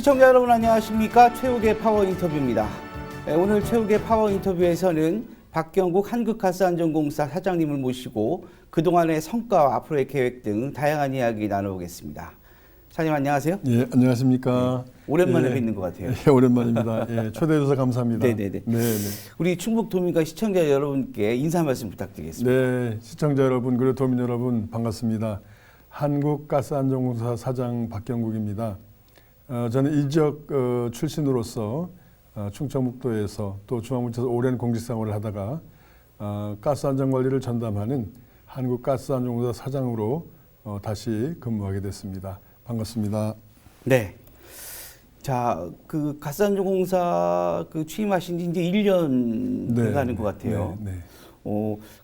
시청자 여러분 안녕하십니까? 최욱의 파워 인터뷰입니다. 오늘 최욱의 파워 인터뷰에서는 박경국 한국가스안전공사 사장님을 모시고 그동안의 성과와 앞으로의 계획 등 다양한 이야기 나눠보겠습니다. 사장님 안녕하세요. 예, 안녕하십니까. 오랜만에 예, 뵙는 것 같아요. 예, 오랜만입니다. 예, 초대해 주셔서 감사합니다. 네네네. 네네. 우리 충북도민과 시청자 여러분께 인사 말씀 부탁드리겠습니다. 네, 시청자 여러분 그리고 도민 여러분 반갑습니다. 한국가스안전공사 사장 박경국입니다. 저는 이 지역 출신으로서 충청북도에서 또 중앙부처에서 오랜 공직생활을 하다가 가스안전관리를 전담하는 한국가스안전공사 사장으로 다시 근무하게 됐습니다. 반갑습니다. 네. 자, 그 가스안전공사 취임하신 지 이제 1년 네, 돼가는 것 같아요. 네, 네.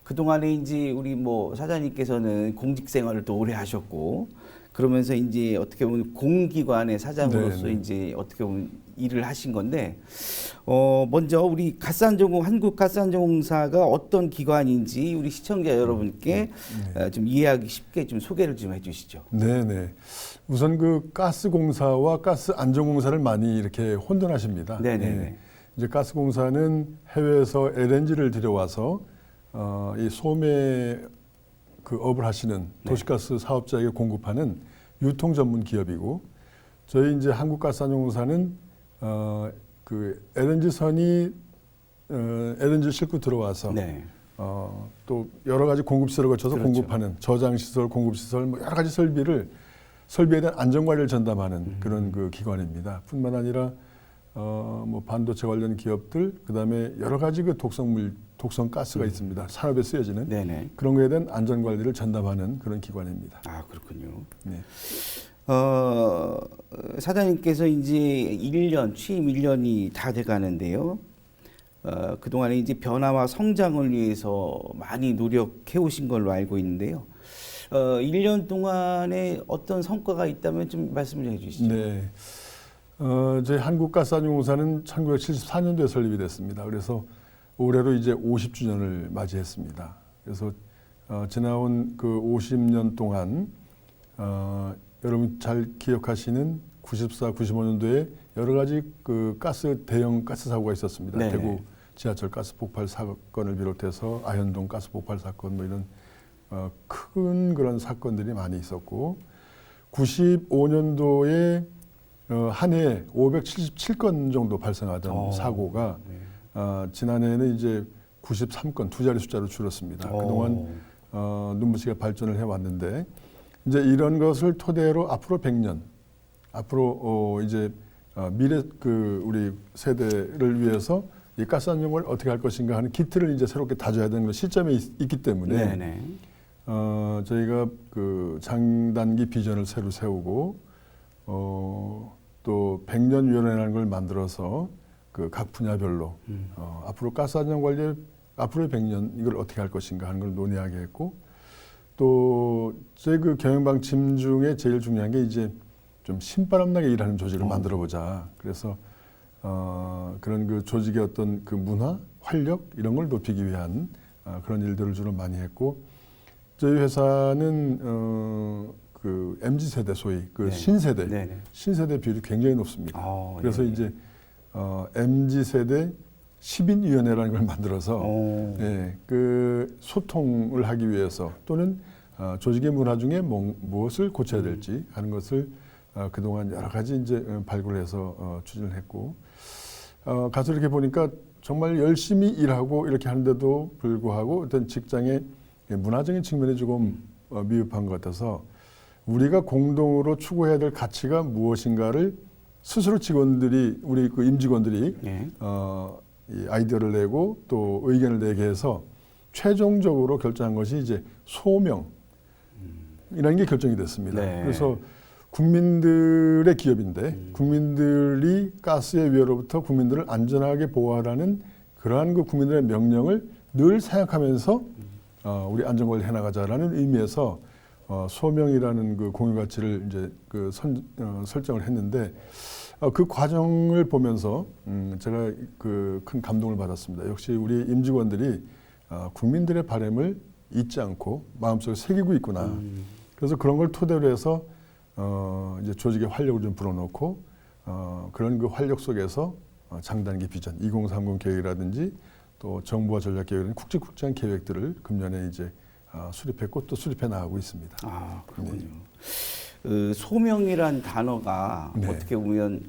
그동안에 이제 우리 사장님께서는 공직 생활을 또 오래 하셨고, 그러면서 이제 어떻게 보면 공기관의 사장으로서 네, 네. 이제 어떻게 보면 일을 하신 건데, 먼저 우리 한국가스안전공사가 어떤 기관인지 우리 시청자 여러분께 좀 이해하기 쉽게 좀 소개를 좀 해주시죠. 네네. 우선 그 가스공사와 가스안전공사를 많이 이렇게 혼돈하십니다. 네네네. 예. 이제 가스공사는 해외에서 LNG를 들여와서 이 소매 그 업을 하시는 도시가스 사업자에게 공급하는 유통 전문 기업이고, 저희 이제 한국가스안전공사는 그 LNG 선이 LNG 싣고 들어와서 네. 또 여러 가지 공급시설을 거쳐서 그렇죠. 공급하는 저장시설, 공급시설 뭐 여러 가지 설비에 대한 안전관리를 전담하는 그런 그 기관입니다. 뿐만 아니라 뭐 반도체 관련 기업들, 그다음에 여러 가지 그 독성 가스가 있습니다. 산업에 쓰여지는 네네. 그런 거에 대한 안전관리를 전담하는 그런 기관입니다. 아, 그렇군요. 네. 사장님께서 이제 취임 1년이 다 돼 가는데요. 그동안에 이제 변화와 성장을 위해서 많이 노력해 오신 걸로 알고 있는데요. 1년 동안에 어떤 성과가 있다면 좀 말씀을 해 주시죠. 네. 저희 한국가스안전공사는 1974년도에 설립이 됐습니다. 그래서 올해로 이제 50주년을 맞이했습니다. 그래서 지나온 그 50년 동안 여러분 잘 기억하시는 94, 95년도에 여러 가지 그 대형 가스 사고가 있었습니다. 네네. 대구 지하철 가스 폭발 사건을 비롯해서 아현동 가스 폭발 사건 뭐 이런 큰 그런 사건들이 많이 있었고, 95년도에 한 해에 577건 정도 발생하던 사고가 지난해에는 이제 93건, 두 자리 숫자로 줄었습니다. 그동안 눈부시게 발전을 해왔는데, 이제 이런 것을 토대로 앞으로 100년, 앞으로 이제 미래 우리 세대를 위해서 이 가스안전을 어떻게 할 것인가 하는 기틀을 이제 새롭게 다져야 되는 시점에 있기 때문에 네네. 저희가 그 장단기 비전을 새로 세우고 또 100년 위원회라는 걸 만들어서 그 각 분야별로 앞으로 가스안전 관리 앞으로의 100년 이걸 어떻게 할 것인가 하는 걸 논의하게 했고, 또 저희 그 경영방침 중에 제일 중요한 게 이제 좀 신바람나게 일하는 조직을 만들어 보자. 그래서 그런 그 조직의 어떤 그 문화, 활력 이런 걸 높이기 위한 그런 일들을 주로 많이 했고, 저희 회사는 그 MZ 세대 소위 그 신세대 비율이 굉장히 높습니다. 그래서 이제 MZ 세대 10인위원회라는 걸 만들어서 그 소통을 하기 위해서 또는 조직의 문화 중에 무엇을 고쳐야 될지 하는 것을 그동안 여러 가지 이제 발굴해서 추진을 했고, 가서 이렇게 보니까 정말 열심히 일하고 이렇게 하는데도 불구하고 어떤 직장의 문화적인 측면이 조금 미흡한 것 같아서 우리가 공동으로 추구해야 될 가치가 무엇인가를 스스로 우리 그 임직원들이 이 아이디어를 내고 또 의견을 내게 해서 최종적으로 결정한 것이 이제 소명이라는 게 결정이 됐습니다. 네. 그래서 국민들의 기업인데 국민들이 가스의 위해로부터 국민들을 안전하게 보호하라는 그러한 그 국민들의 명령을 늘 생각하면서 우리 안전관리 해나가자라는 의미에서 소명이라는 그 공유 가치를 이제 그 설정을 했는데, 그 과정을 보면서 제가 그 큰 감동을 받았습니다. 역시 우리 임직원들이 국민들의 바람을 잊지 않고 마음속에 새기고 있구나. 그래서 그런 걸 토대로 해서 이제 조직의 활력을 좀 불어넣고 그런 그 활력 속에서 장단기 비전 2030 계획이라든지 또 정부와 전략 계획이라는 굵직굵직한 계획들을 금년에 이제 수립했고 또 수립해 나가고 있습니다. 아, 그렇군요. 소명이란 단어가 네. 어떻게 보면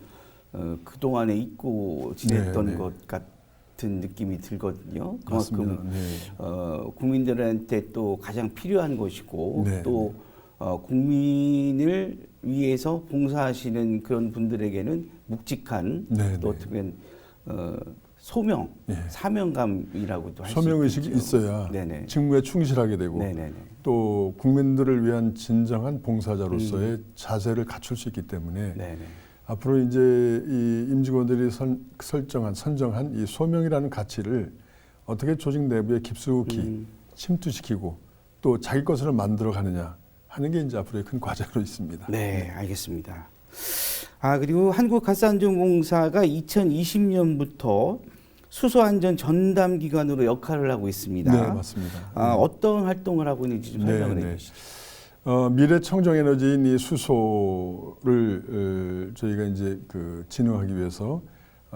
그동안에 잊고 지냈던 네, 네. 것 같은 느낌이 들거든요. 맞습니다. 그만큼 네. 국민들한테 또 가장 필요한 것이고 네, 또 국민을 위해서 봉사하시는 그런 분들에게는 묵직한 네, 또 네. 어떻게 보면 소명, 예. 사명감이라고도 할 수 소명 의식이 있겠죠. 있어야 네네. 직무에 충실하게 되고 네네네. 또 국민들을 위한 진정한 봉사자로서의 자세를 갖출 수 있기 때문에 네네. 앞으로 이제 이 임직원들이 선정한 이 소명이라는 가치를 어떻게 조직 내부에 깊숙이 침투시키고 또 자기 것으로 만들어 가느냐 하는 게 이제 앞으로의 큰 과제로 있습니다. 네, 알겠습니다. 그리고 한국가스안전공사가 2020년부터 수소안전 전담기관으로 역할을 하고 있습니다. 네, 맞습니다. 어떤 활동을 하고 있는지 좀 설명을 네. 해주시죠. 미래 청정에너지인 이 수소를 저희가 이제 진흥하기 위해서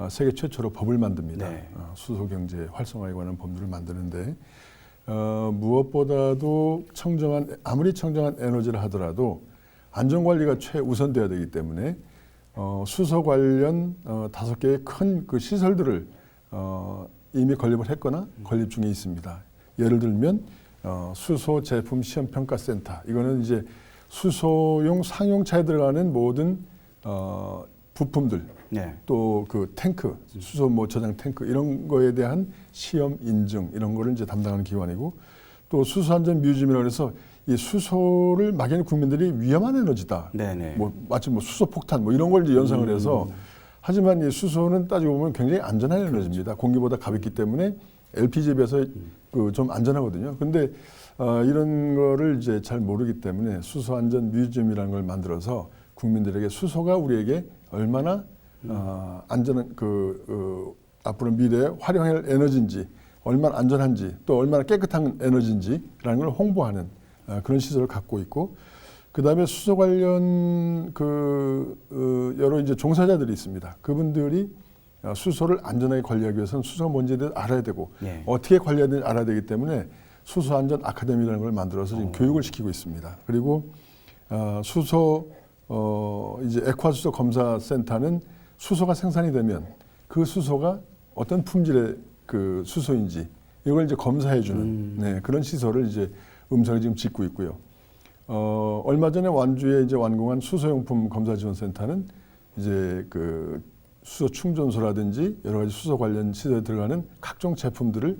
세계 최초로 법을 만듭니다. 네. 수소 경제 활성화에 관한 법률을 만드는데 무엇보다도 아무리 청정한 에너지를 하더라도 안전 관리가 최우선돼야 되기 때문에 수소 관련 5개의 큰 그 시설들을 이미 건립을 했거나 건립 중에 있습니다. 예를 들면 수소 제품 시험 평가 센터, 이거는 이제 수소용 상용차에 들어가는 모든 부품들, 네. 또 그 탱크, 수소 저장 탱크 이런 거에 대한 시험 인증 이런 거를 이제 담당하는 기관이고, 또 수소안전 뮤지엄이라고 해서 이 수소를 막연히 국민들이 위험한 에너지다. 네네. 마치 수소 폭탄 이런 걸 이제 연상을 해서, 하지만 이 수소는 따지고 보면 굉장히 안전한 에너지입니다. 공기보다 가볍기 때문에 LPG에 비해서 좀 안전하거든요. 근데 이런 거를 이제 잘 모르기 때문에 수소 안전 뮤지엄이라는 걸 만들어서 국민들에게 수소가 우리에게 얼마나 안전한 앞으로 미래에 활용할 에너지인지, 얼마나 안전한지, 또 얼마나 깨끗한 에너지인지라는 걸 홍보하는 그런 시설을 갖고 있고, 그 다음에 수소 관련 여러 이제 종사자들이 있습니다. 그분들이 수소를 안전하게 관리하기 위해서는 수소가 뭔지에 대해서 알아야 되고, 네. 어떻게 관리해야 되는지 알아야 되기 때문에 수소 안전 아카데미라는 걸 만들어서 지금 교육을 시키고 있습니다. 그리고 이제 액화수소 검사 센터는 수소가 생산이 되면 그 수소가 어떤 품질의 그 수소인지 이걸 이제 검사해주는 그런 시설을 이제 음성에 지금 짓고 있고요. 얼마 전에 완주에 이제 완공한 수소용품 검사지원센터는 이제 수소 충전소라든지 여러 가지 수소 관련 시설에 들어가는 각종 제품들을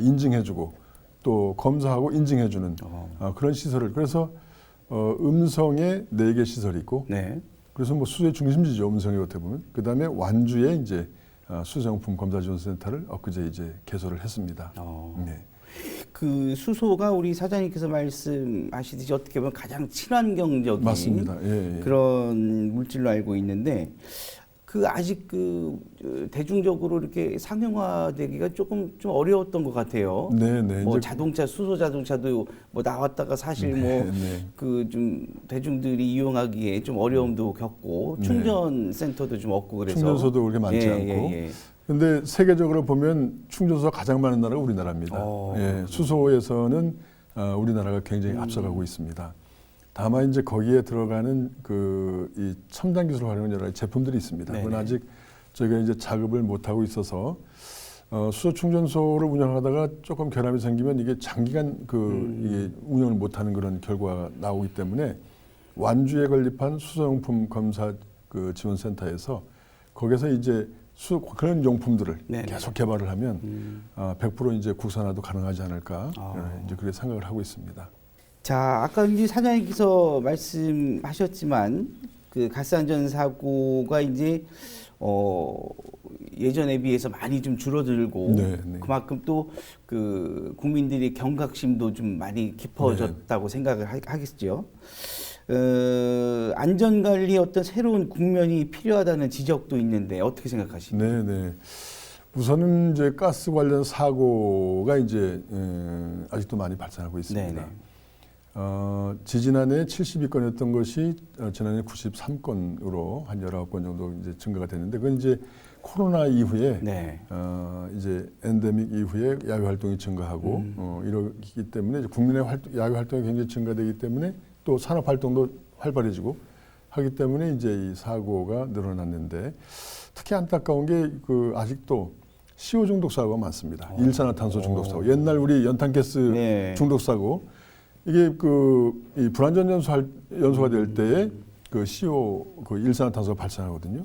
인증해주고 또 검사하고 인증해주는 그런 시설을, 그래서 음성에 4개 시설이 있고, 네. 그래서 수소의 중심지죠, 음성이 어떻게 보면. 그 다음에 완주에 이제 수소용품 검사지원센터를 엊그제 이제 개소를 했습니다. 네. 그 수소가 우리 사장님께서 말씀하시듯이 어떻게 보면 가장 친환경적인 맞습니다. 예. 그런 물질로 알고 있는데, 아직 대중적으로 이렇게 상용화되기가 조금 좀 어려웠던 것 같아요. 네. 자동차, 수소 자동차도 나왔다가 사실 네. 좀 대중들이 이용하기에 좀 어려움도 겪고, 충전 센터도 좀 없고 그래서. 충전소도 그렇게 많지 않고. 근데 세계적으로 보면 충전소가 가장 많은 나라가 우리나라입니다. 수소에서는 우리나라가 굉장히 앞서가고 있습니다. 다만 이제 거기에 들어가는 이 첨단 기술을 활용한 여러 가지 제품들이 있습니다. 그건 아직 저희가 이제 자급을 못 하고 있어서 수소 충전소를 운영하다가 조금 결함이 생기면 이게 장기간 이게 운영을 못 하는 그런 결과가 나오기 때문에 완주에 건립한 수소용품 검사 지원센터에서 거기서 이제 그런 용품들을 계속 개발을 하면 100% 이제 국산화도 가능하지 않을까, 이제 그렇게 생각을 하고 있습니다. 자, 아까 이제 사장님께서 말씀하셨지만 가스안전사고가 이제 예전에 비해서 많이 좀 줄어들고, 그만큼 또 국민들의 경각심도 좀 많이 깊어졌다고 생각을 하겠죠. 안전관리의 어떤 새로운 국면이 필요하다는 지적도 있는데 어떻게 생각하십니까? 네. 우선은 이제 가스 관련 사고가 이제 아직도 많이 발생하고 있습니다. 지지난해 72건이었던 것이 지난해 93건으로 한 19건 정도 이제 증가가 됐는데 그건 이제 코로나 이후에 네. 이제 엔데믹 이후에 야외 활동이 증가하고 이러기 때문에 이제 국민의 야외 활동이 굉장히 증가되기 때문에 또 산업 활동도 활발해지고 하기 때문에 이제 이 사고가 늘어났는데 특히 안타까운 게 그 아직도 CO 중독 사고가 많습니다. 일산화탄소 중독 사고. 옛날 우리 연탄가스 네. 중독 사고 이게 이 불안전 연소가 될 때에 그 CO 그 일산화탄소가 발생하거든요.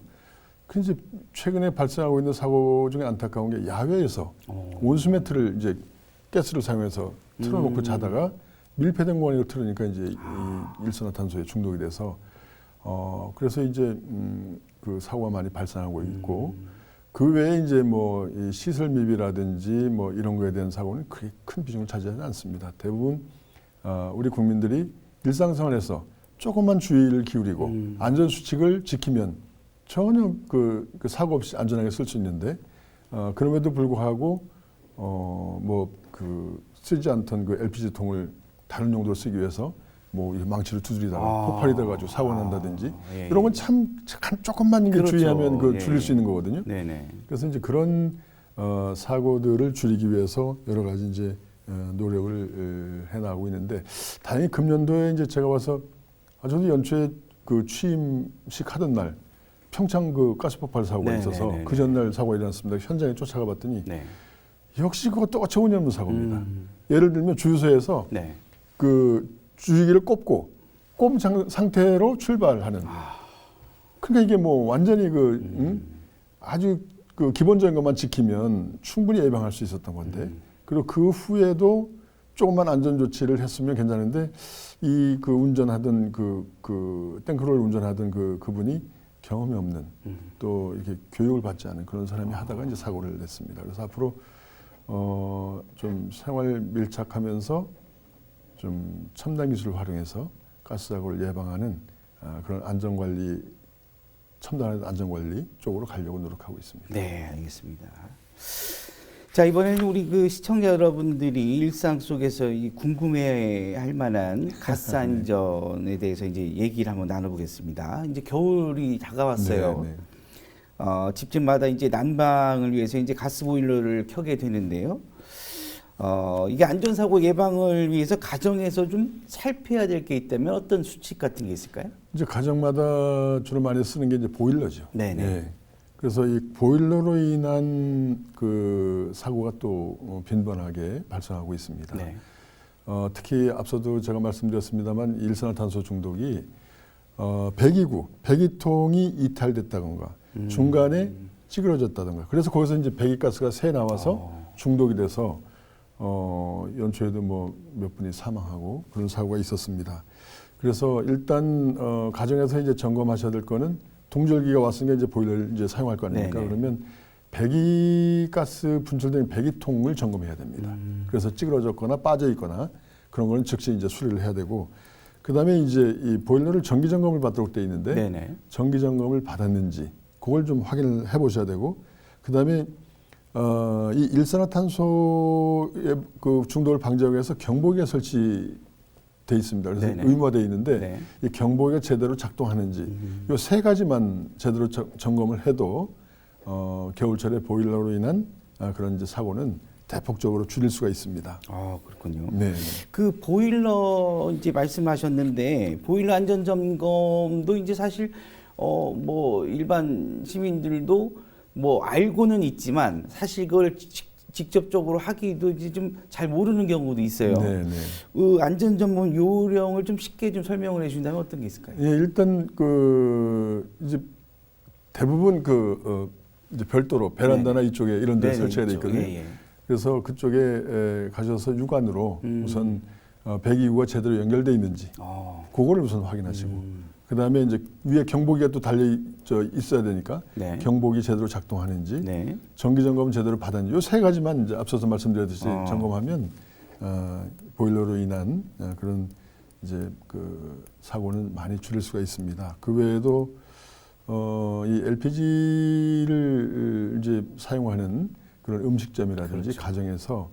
그 이제 최근에 발생하고 있는 사고 중에 안타까운 게 야외에서 온수 매트를 이제 가스를 사용해서 틀어놓고 자다가 밀폐된 공간을 틀으니까 이제 이 일산화탄소에 중독이 돼서 그래서 이제 그 사고가 많이 발생하고 있고 그 외에 이제 뭐 이 시설 미비라든지 뭐 이런 거에 대한 사고는 그렇게 큰 비중을 차지하지 않습니다. 대부분 우리 국민들이 일상생활에서 조금만 주의를 기울이고 안전 수칙을 지키면 전혀 그 사고 없이 안전하게 쓸 수 있는데 그럼에도 불구하고 뭐 그 쓰지 않던 그 LPG 통을 다른 용도로 쓰기 위해서 뭐 망치를 두드리다가 폭발이 돼가지고 사고 난다든지 예, 이런 건 참 조금만 그렇죠. 주의하면 그 예, 줄일 수 있는 거거든요. 네네. 그래서 이제 그런 사고들을 줄이기 위해서 여러 가지 이제 노력을 해나가고 있는데 다행히 금년도에 이제 제가 와서 저도 연초에 그 취임식 하던 날 평창 그 가스 폭발 사고가 네, 있어서 네, 네, 그 전날 사고가 일어났습니다. 현장에 쫓아가 봤더니 네. 역시 그것도 어처구니없는 사고입니다. 예를 들면 주유소에서 네. 그 주유기를 꼽은 상태로 출발하는. 그러니까 이게 뭐 완전히 아주 그 기본적인 것만 지키면 충분히 예방할 수 있었던 건데 그리고 그 후에도 조금만 안전 조치를 했으면 괜찮은데 이 그 운전하던 그 탱크를 운전하던 그분이 경험이 없는 또 이렇게 교육을 받지 않은 그런 사람이 하다가 이제 사고를 냈습니다. 그래서 앞으로 좀 생활 밀착하면서 좀 첨단 기술을 활용해서 가스 사고를 예방하는 그런 안전관리, 첨단한 안전관리 쪽으로 가려고 노력하고 있습니다. 네, 알겠습니다. 자, 이번에는 우리 그 시청자 여러분들이 일상 속에서 이 궁금해할 만한 가스 안전에 대해서 이제 얘기를 한번 나눠보겠습니다. 이제 겨울이 다가왔어요. 네, 네. 집집마다 이제 난방을 위해서 이제 가스 보일러를 켜게 되는데요. 이게 안전사고 예방을 위해서 가정에서 좀 살펴야 될 게 있다면 어떤 수칙 같은 게 있을까요? 이제 가정마다 주로 많이 쓰는 게 이제 보일러죠. 네네. 예. 그래서 이 보일러로 인한 그 사고가 또 빈번하게 발생하고 있습니다. 네. 특히 앞서도 제가 말씀드렸습니다만 일산화탄소 중독이 배기통이 이탈됐다던가 중간에 찌그러졌다던가 그래서 거기서 이제 배기가스가 새 나와서 중독이 돼서 연초에도 뭐 몇 분이 사망하고 그런 사고가 있었습니다. 그래서 일단 가정에서 이제 점검하셔야 될 거는 동절기가 왔으니까 이제 보일러를 이제 사용할 거 아닙니까? 네네. 그러면 배기가스 분출된 배기통을 점검해야 됩니다. 그래서 찌그러졌거나 빠져 있거나 그런 거는 즉시 이제 수리를 해야 되고 그다음에 이제 이 보일러를 정기 점검을 받도록 돼 있는데 네네. 정기 점검을 받았는지 그걸 좀 확인을 해보셔야 되고 그다음에 이 일산화탄소의 그 중독을 방지하기 위해서 경보기가 설치돼 있습니다. 그래서 네네. 의무화돼 있는데 네. 이 경보기가 제대로 작동하는지 이 세 가지만 제대로 점검을 해도 겨울철에 보일러로 인한 그런 이제 사고는 대폭적으로 줄일 수가 있습니다. 그렇군요. 네. 그 보일러 이제 말씀하셨는데 보일러 안전 점검도 이제 사실 뭐 일반 시민들도 뭐 알고는 있지만 사실 그걸 직접적으로 하기도 이제 좀 잘 모르는 경우도 있어요. 네, 네. 그 안전 점검 요령을 좀 쉽게 좀 설명을 해준다면 어떤 게 있을까요? 예, 일단 그 이제 대부분 이제 별도로 베란다나 네네. 이쪽에 이런 데 네네, 설치가 돼 있죠. 있거든요. 예, 예. 그래서 그쪽에 가셔서 육안으로 우선 배기구가 제대로 연결돼 있는지 그거를 우선 확인하시고 그다음에 이제 위에 경보기가 또 달려 있어야 되니까 네. 경보기 제대로 작동하는지 네. 정기 점검 제대로 받았는지 요 세 가지만 이제 앞서서 말씀드렸듯이 점검하면 보일러로 인한 그런 이제 그 사고는 많이 줄일 수가 있습니다. 그 외에도 이 LPG를 이제 사용하는 그런 음식점이라든지 그렇죠. 가정에서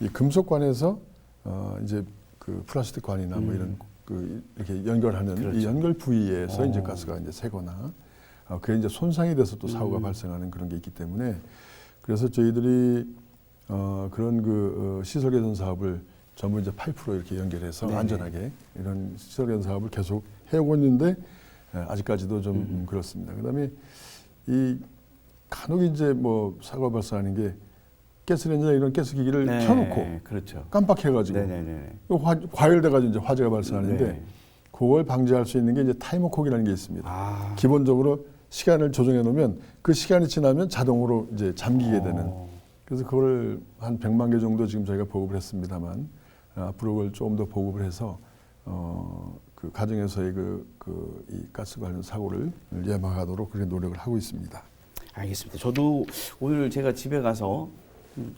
이 금속관에서 이제 그 플라스틱 관이나 뭐 이런 그 이렇게 연결하는 그렇죠. 이 연결 부위에서 이제 가스가 이제 새거나 그게 이제 손상이 돼서 또 사고가 발생하는 그런 게 있기 때문에 그래서 저희들이 그런 그 시설 개선 사업을 전부 이제 파이프로 이렇게 연결해서 네네. 안전하게 이런 시설 개선 사업을 계속 해오고 있는데 아직까지도 좀 그렇습니다. 그다음에 이 간혹 이제 뭐 사고가 발생하는 게 가스레인지나 이런 가스기기를 네, 켜놓고 그렇죠. 깜빡해가지고 네네네. 과열돼가지고 이제 화재가 발생하는데 네. 그걸 방지할 수 있는 게 이제 타이머콕이라는 게 있습니다. 아. 기본적으로 시간을 조정해 놓으면 그 시간이 지나면 자동으로 이제 잠기게 되는. 그래서 그걸 한 100만 개 정도 지금 저희가 보급을 했습니다만 앞으로 그걸 조금 더 보급을 해서 그 가정에서의 이 가스 관련 사고를 예방하도록 그렇게 노력을 하고 있습니다. 알겠습니다. 저도 오늘 제가 집에 가서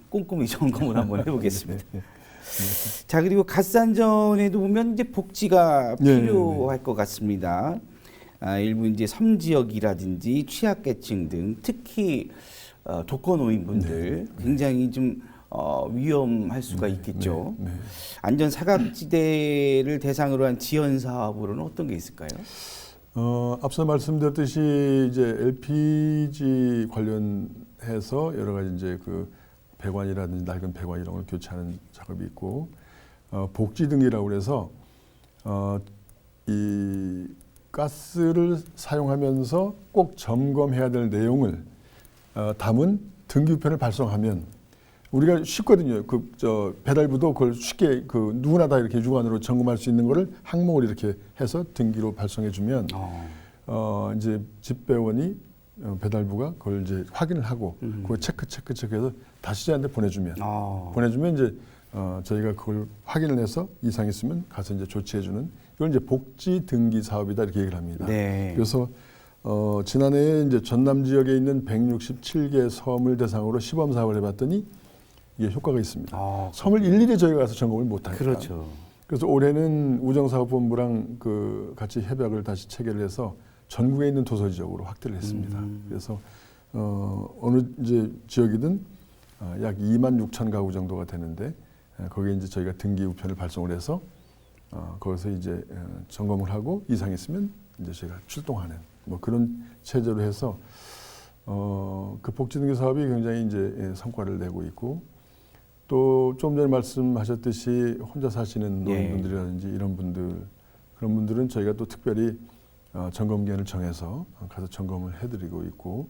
꼼꼼히 점검을 한번 해보겠습니다. 자, 그리고 가스 안전에도 보면 이제 복지가 네, 필요할 것 같습니다. 일부 이제 섬 지역이라든지 취약계층 등 특히 독거노인분들 굉장히 좀 위험할 수가 있겠죠. 네. 안전 사각지대를 대상으로 한 지원 사업으로는 어떤 게 있을까요? 앞서 말씀드렸듯이 이제 LPG 관련해서 여러 가지 이제 그 배관이라든지 낡은 배관 이런 걸 교체하는 작업이 있고 복지 등이라고 그래서 이 가스를 사용하면서 꼭 점검해야 될 내용을 담은 등기우편을 발송하면 우리가 쉽거든요. 배달부도 그걸 쉽게 누구나 다 이렇게 주관으로 점검할 수 있는 거를 항목을 이렇게 해서 등기로 발송해 주면 이제 집배원이 배달부가 그걸 이제 확인을 하고 그걸 체크해서 다시 저한테 보내주면 이제 저희가 그걸 확인을 해서 이상 있으면 가서 이제 조치해주는 이걸 이제 복지 등기 사업이다 이렇게 얘기를 합니다. 네. 그래서 지난해에 이제 전남 지역에 있는 167개 섬을 대상으로 시범 사업을 해봤더니 이게 효과가 있습니다. 섬을 일일이 저희가 가서 점검을 못하니까. 그렇죠. 그래서 올해는 우정사업본부랑 같이 협약을 다시 체결을 해서 전국에 있는 도서 지역으로 확대를 했습니다. 그래서 어느 이제 지역이든 약 2만 6천 가구 정도가 되는데 거기에 이제 저희가 등기 우편을 발송을 해서 거기서 이제 점검을 하고 이상 있으면 이제 저희가 출동하는 뭐 그런 체제로 해서 그 복지 등기 사업이 굉장히 이제 성과를 내고 있고 또 좀 전에 말씀하셨듯이 혼자 사시는 노인분들이라든지 이런 분들 그런 분들은 저희가 또 특별히 점검 기한을 정해서 가서 점검을 해드리고 있고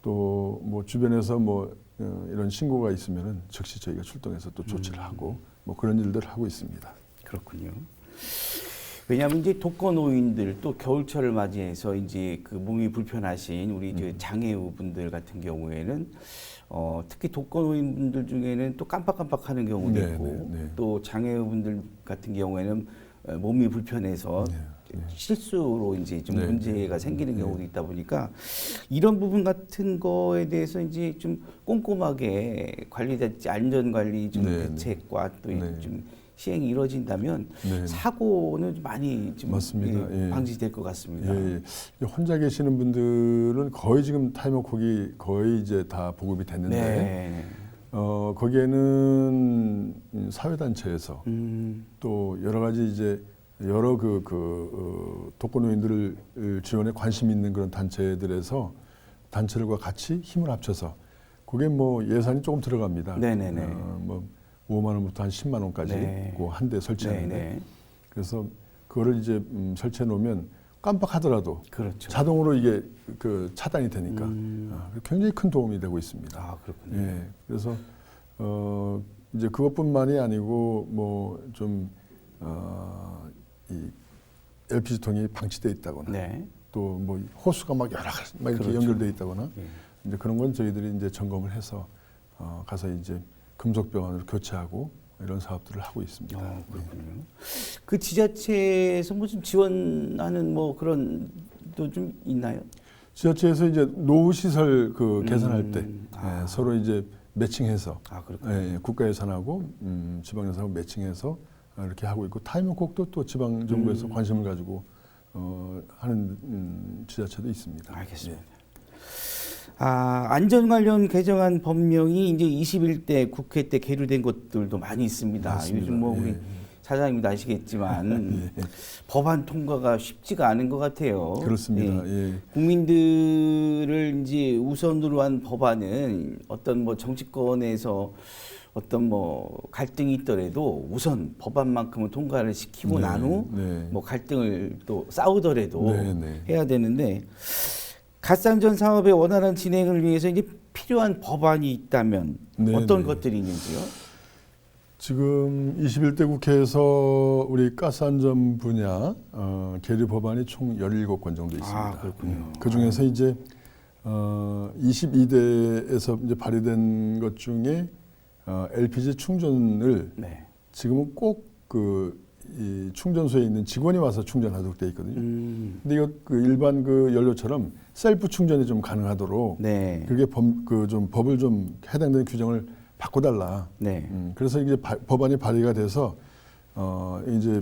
또 뭐 주변에서 뭐 이런 신고가 있으면은 즉시 저희가 출동해서 또 조치를 하고 뭐 그런 일들을 하고 있습니다. 그렇군요. 왜냐하면 이제 독거노인들 또 겨울철을 맞이해서 이제 그 몸이 불편하신 우리 장애우 분들 같은 경우에는 특히 독거노인 분들 중에는 또 깜빡깜빡하는 경우도 있고 또 장애우 분들 같은 경우에는 몸이 불편해서 실수로 이제 좀 문제가 생기는 경우도 있다 보니까 이런 부분 같은 거에 대해서 이제 좀 꼼꼼하게 관리됐지 안전 관리 좀 대책과 또 좀 시행이 이루어진다면 사고는 좀 많이 좀 맞습니다. 방지될 것 같습니다. 혼자 계시는 분들은 거의 지금 타이머콕이 거의 이제 다 보급이 됐는데 거기에는 사회단체에서 또 여러 가지 이제 여러 독거노인들을 지원에 관심 있는 그런 단체들에서 단체들과 같이 힘을 합쳐서 그게 뭐 예산이 조금 들어갑니다. 뭐 5만 원부터 한 10만 원까지 그 한 대 설치하는데 그래서 그거를 이제 설치해 놓으면 깜빡하더라도 자동으로 이게 차단이 되니까 굉장히 큰 도움이 되고 있습니다. 그렇군요. 그래서 이제 그것뿐만이 아니고 뭐 좀 이 LPG 통이 방치돼 있다거나 또 뭐 호수가 막 여러 가지 막 이렇게 연결돼 있다거나 이제 그런 건 저희들이 이제 점검을 해서 가서 이제 금속병원으로 교체하고 이런 사업들을 하고 있습니다. 그렇군요. 그 지자체에서 뭐 좀 지원하는 뭐 그런 또 좀 있나요? 지자체에서 이제 노후 시설 개선할 때 서로 이제 매칭해서 국가 예산하고 지방 예산하고 매칭해서 이렇게 하고 있고 타이머콕도 또 지방 정부에서 관심을 가지고 하는 지자체도 있습니다. 알겠습니다. 안전 관련 개정안 법령이 이제 21대 국회 때 계류된 것들도 많이 있습니다. 맞습니다. 요즘 뭐 우리 사장님도 아시겠지만 법안 통과가 쉽지가 않은 것 같아요. 그렇습니다. 예. 국민들을 이제 우선으로 한 법안은 어떤 뭐 정치권에서 어떤 뭐 갈등이 있더라도 우선 법안만큼은 통과를 시키고 난 후 뭐 갈등을 또 싸우더라도 해야 되는데 갓산전 사업의 원활한 진행을 위해서 이제 필요한 법안이 있다면 어떤 것들이 있는지요? 지금 21대 국회에서 우리 가스안전 분야 계류 법안이 총 17건 정도 있습니다. 아, 그렇군요. 그 중에서 이제 22대에서 이제 발의된 것 중에 LPG 충전을 지금은 꼭 이 충전소에 있는 직원이 와서 충전하도록 돼 있거든요. 근데 이거 그 일반 그 연료처럼 셀프 충전이 좀 가능하도록 그게 좀 법을 좀 해당되는 규정을 바꿔달라. 그래서 이제 법안이 발의가 돼서 이제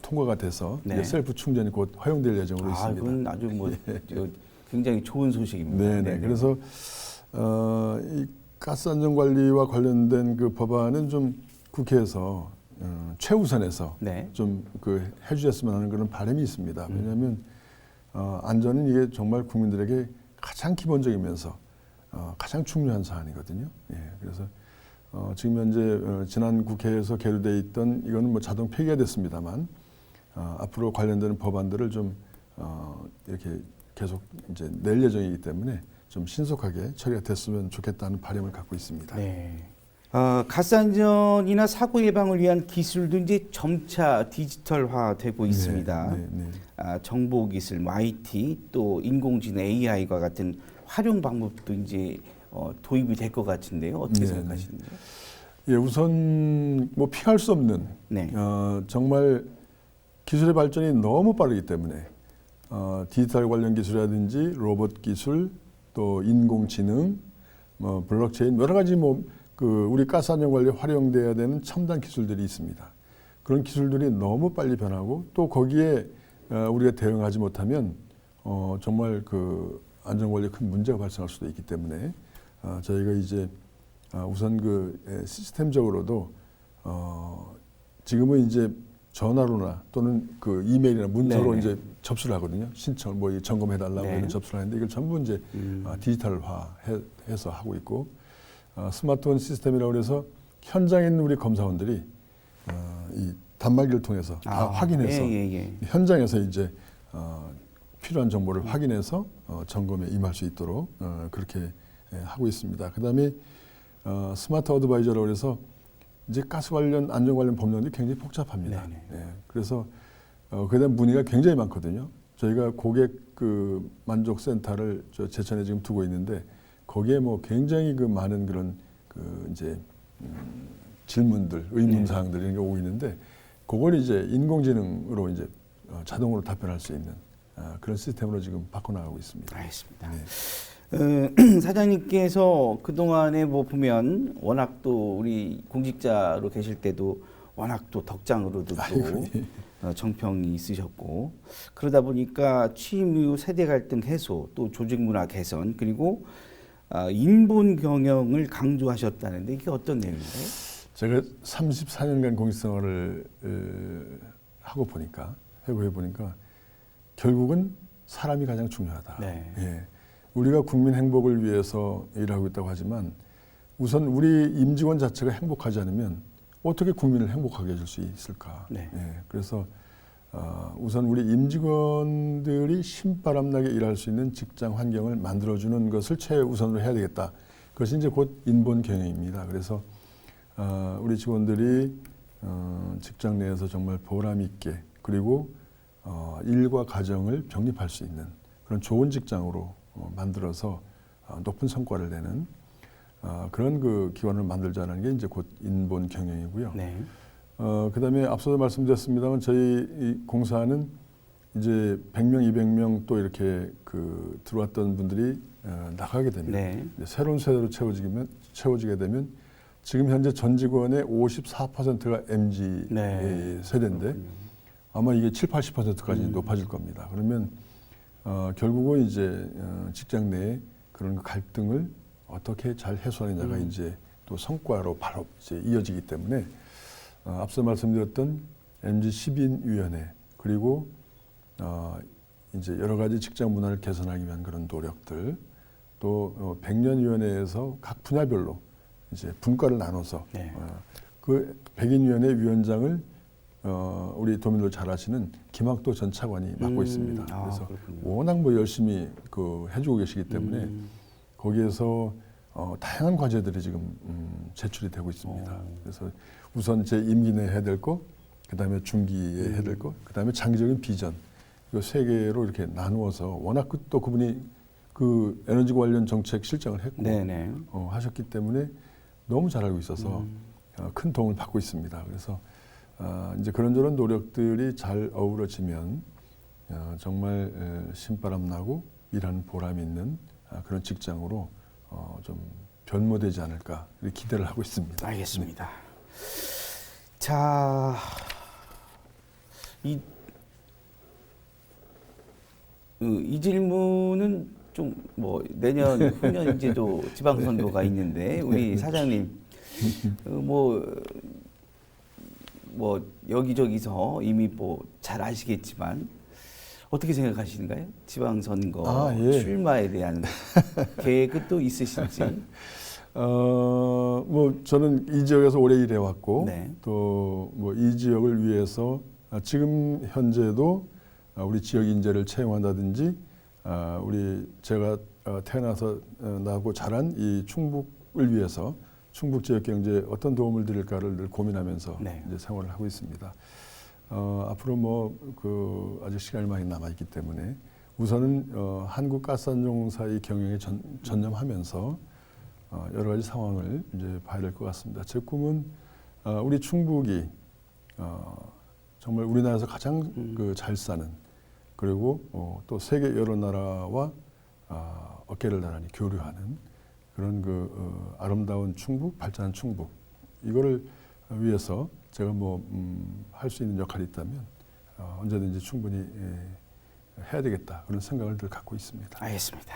통과가 돼서 이제 셀프 충전이 곧 허용될 예정으로 있습니다. 이건 아주 뭐 굉장히 좋은 소식입니다. 그래서 이 가스안전관리와 관련된 그 법안은 좀 국회에서 최우선에서 좀 그 해주셨으면 하는 그런 바람이 있습니다. 왜냐하면 안전은 이게 정말 국민들에게 가장 기본적이면서 가장 중요한 사안이거든요. 그래서 지금 현재 지난 국회에서 계류돼 있던 이거는 뭐 자동 폐기가 됐습니다만 앞으로 관련되는 법안들을 좀 이렇게 계속 이제 낼 예정이기 때문에 좀 신속하게 처리가 됐으면 좋겠다는 바람을 갖고 있습니다. 가스안전이나 사고 예방을 위한 기술도 이제 점차 디지털화되고 있습니다. 정보 기술, 뭐 IT, 또 인공지능 AI와 같은 활용 방법도 이제 도입이 될 것 같은데요. 어떻게 생각하시는지요? 우선 뭐 피할 수 없는 정말 기술의 발전이 너무 빠르기 때문에 디지털 관련 기술이라든지 로봇 기술, 또 인공지능, 뭐 블록체인 여러 가지 우리 가스안전 관리에 활용돼야 되는 첨단 기술들이 있습니다. 그런 기술들이 너무 빨리 변하고 또 거기에 우리가 대응하지 못하면 정말 그 안전 관리에 큰 문제가 발생할 수도 있기 때문에 저희가 이제 우선 그 시스템적으로도 지금은 이제 전화로나 또는 그 이메일이나 문서로 이제 접수를 하거든요. 신청을 뭐 점검해달라고 하는 접수를 하는데 이걸 전부 이제 디지털화해서 하고 있고 스마트폰 시스템이라고 해서 현장에 있는 우리 검사원들이 이 단말기를 통해서 다 확인해서 현장에서 이제 필요한 정보를 확인해서 점검에 임할 수 있도록 그렇게 하고 있습니다. 그다음에 스마트 어드바이저라고 해서 이제 가스 관련 안전 관련 법령이 굉장히 복잡합니다. 그래서 그에 대한 문의가 굉장히 많거든요. 저희가 고객 그 만족 센터를 제천에 지금 두고 있는데 거기에 뭐 굉장히 그 많은 그런 그 이제 질문들, 의문 사항들이 이런 게 오고 있는데 그걸 이제 인공지능으로 이제 자동으로 답변할 수 있는 그런 시스템으로 지금 바꿔나가고 있습니다. 알겠습니다. 사장님께서 그동안에 뭐 보면 워낙 또 우리 공직자로 계실 때도 워낙 또 덕장으로도 또 정평이 있으셨고 그러다 보니까 취임 이후 세대 갈등 해소 또 조직 문화 개선 그리고 인본 경영을 강조하셨다는데 이게 어떤 내용인가요? 제가 34년간 공직생활을 하고 보니까 해고해 보니까 결국은 사람이 가장 중요하다. 우리가 국민 행복을 위해서 일하고 있다고 하지만 우선 우리 임직원 자체가 행복하지 않으면 어떻게 국민을 행복하게 해줄 수 있을까? 그래서 우선 우리 임직원들이 신바람나게 일할 수 있는 직장 환경을 만들어주는 것을 최우선으로 해야 되겠다. 그것이 이제 곧 인본 경영입니다. 그래서 우리 직원들이 직장 내에서 정말 보람 있게 그리고 일과 가정을 병립할 수 있는 그런 좋은 직장으로 만들어서 높은 성과를 내는 그런 그 기관을 만들자는 게 이제 곧 인본 경영이고요. 그다음에 앞서도 말씀드렸습니다만 저희 이 공사는 이제 100명, 200명 또 이렇게 그 들어왔던 분들이 나가게 되면 새로운 세대로 채워지게 되면 지금 현재 전 직원의 54%가 MZ 세대인데 아마 이게 7, 80%까지 높아질 겁니다. 그러면 결국은 이제 직장 내에 그런 갈등을 어떻게 잘 해소하느냐가 이제 또 성과로 바로 이제 이어지기 때문에 앞서 말씀드렸던 MG 10인 위원회 그리고 이제 여러 가지 직장 문화를 개선하기 위한 그런 노력들 또 백년위원회에서 각 분야별로 이제 분과를 나눠서 네. 그 백인위원회 위원장을 우리 도민들 잘 아시는 김학도 전 차관이 맡고 있습니다. 그래서 그렇군요. 워낙 뭐 열심히 해주고 계시기 때문에 거기에서 다양한 과제들이 지금 제출이 되고 있습니다. 그래서 우선 제 임기 내에 해야 될 거, 그 다음에 중기에 해야 될 거, 그 다음에 장기적인 비전 이 세 개로 이렇게 나누어서 워낙 또 그분이 그 에너지 관련 정책 실장을 했고 하셨기 때문에 너무 잘 알고 있어서 큰 도움을 받고 있습니다. 그래서 이제 그런저런 노력들이 잘 어우러지면 정말 신바람 나고 일하는 보람 있는 그런 직장으로 좀 변모되지 않을까 이렇게 기대를 하고 있습니다. 알겠습니다. 자, 이 질문은 좀 뭐 내년 후년 이제도 지방선거가 있는데 우리 사장님 뭐 여기저기서 이미 뭐 잘 아시겠지만 어떻게 생각하시는가요? 지방선거 출마에 대한 계획은 또 있으신지? 뭐 저는 이 지역에서 오래 일해 왔고 또 뭐 이 지역을 위해서 지금 현재도 우리 지역 인재를 채용한다든지 우리 제가 태어나서 나고 자란 이 충북을 위해서 충북 지역 경제에 어떤 도움을 드릴까를 늘 고민하면서 이제 생활을 하고 있습니다. 앞으로 뭐 아직 시간이 많이 남아 있기 때문에 우선은 한국가스안전공사의 경영에 전념하면서 여러 가지 상황을 이제 봐야 될 것 같습니다. 제 꿈은 우리 충북이 정말 우리나라에서 가장 잘 사는 그리고 또 세계 여러 나라와 어깨를 나란히 교류하는 그런 아름다운 충북, 발전한 충북 이거를 위해서 제가 할 수 있는 역할이 있다면 언제든지 충분히 해야 되겠다 그런 생각을 늘 갖고 있습니다. 알겠습니다.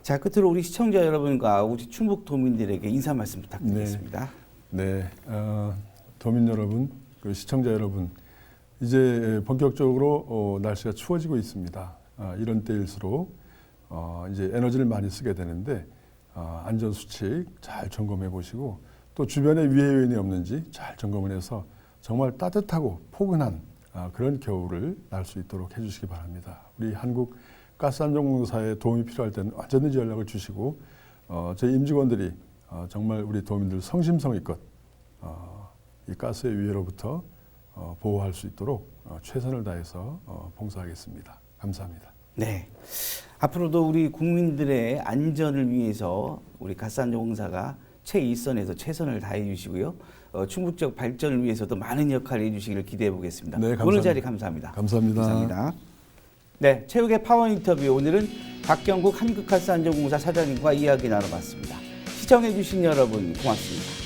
자, 끝으로 우리 시청자 여러분과 우리 충북 도민들에게 인사 말씀 부탁드리겠습니다. 네, 도민 여러분, 그리고 시청자 여러분, 이제 본격적으로 날씨가 추워지고 있습니다. 이런 때일수록 이제 에너지를 많이 쓰게 되는데 안전 수칙 잘 점검해 보시고 또 주변에 위해 요인이 없는지 잘 점검을 해서 정말 따뜻하고 포근한 그런 겨울을 날 수 있도록 해주시기 바랍니다. 우리 한국가스안전공사에 도움이 필요할 때는 언제든지 연락을 주시고 저희 임직원들이 정말 우리 도민들 성심성의껏 이 가스의 위해로부터 보호할 수 있도록 최선을 다해서 봉사하겠습니다. 감사합니다. 네. 앞으로도 우리 국민들의 안전을 위해서 우리 가스안전공사가 최일선에서 최선을 다해 주시고요. 충북 지역 발전을 위해서도 많은 역할을 해주시기를 기대해 보겠습니다. 네, 감사합니다. 오늘 자리 감사합니다. 감사합니다. 감사합니다. 네, 최욱의 파워 인터뷰 오늘은 박경국 한국가스안전공사 사장님과 이야기 나눠봤습니다. 시청해 주신 여러분 고맙습니다.